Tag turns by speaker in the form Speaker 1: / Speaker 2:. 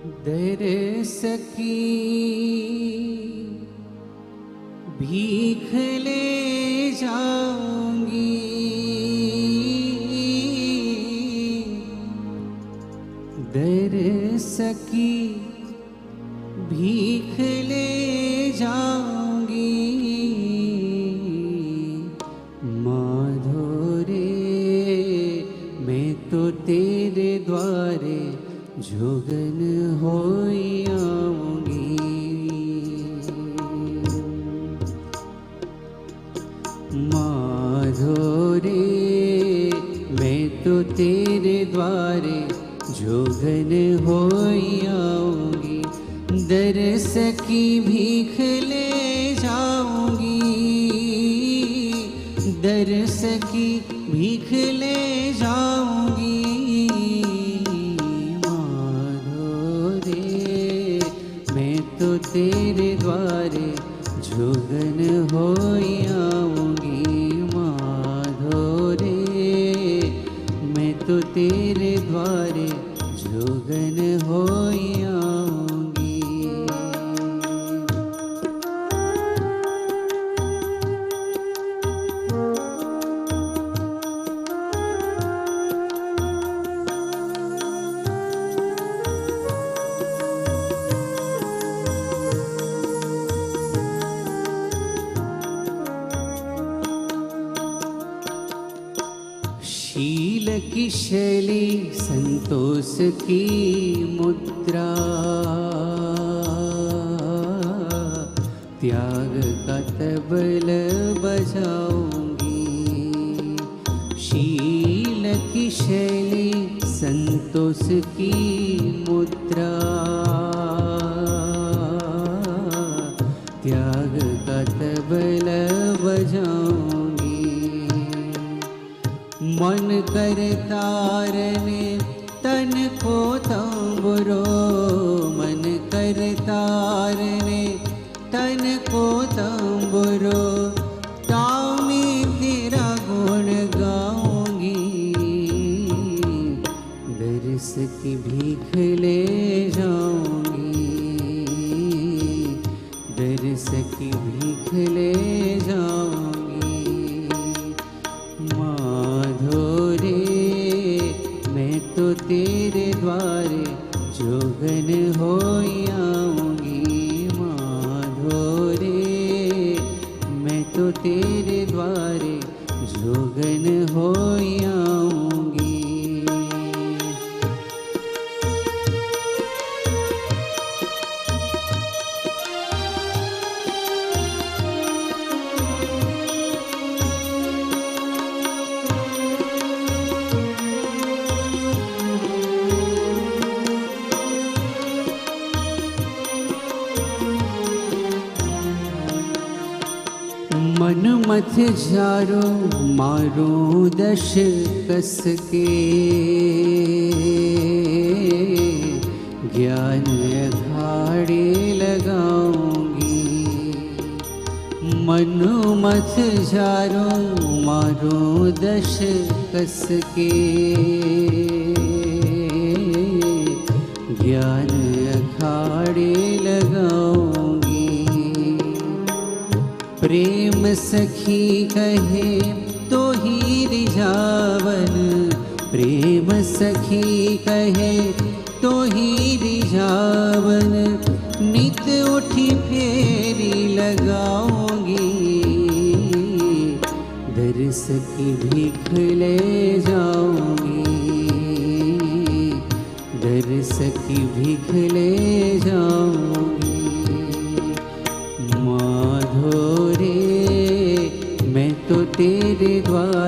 Speaker 1: दरस की भीख ले जाऊंगी, दरस की भीख ले जाऊंगी। माधो रे मैं तो तेरे द्वारे जोगन होई आऊंगी। माधो रे मैं तो तेरे द्वारे जोगन होई आऊंगी। दरस की भीख ले जाऊंगी, दरस की भीख ले जाऊंगी। तो तेरे द्वारे जोगन होई आऊंगी। माधो रे मैं तो तेरे द्वारे जोगन होई आऊंगी। शील की शैली संतोष की मुद्रा, त्याग का तबल बजाऊंगी। शील की शैली संतोष की मुद्रा, त्याग का तबल बजाऊंगी। मन करता रने तन को तंबुरो, मन करता रने तन को तंबुरो। ताऊ में तेरा गुण गाऊंगी, दरस की भीख ले जाऊंगी, दरस की भीख ले जाऊंगी। तो तेरे द्वारे जोगन होई आऊंगी। माधो रे मैं तो तेरे द्वारे जोगन होई आऊंगी। मन मथ जारो मारो दश कस के, ज्ञान अखाड़े लगाऊंगी। मन मथ जारो मारो दश कस के, ज्ञान अखाड़े लगाऊंगी। प्रेम सखी कहे तो ही रिझावन, प्रेम सखी कहे तो ही रिझावन। नित उठी फेरी लगाऊंगी, दरस की भीख ले जाऊंगी, दरस की भीख ले जाऊंगी। माधो रे मैं तो तेरे द्वारे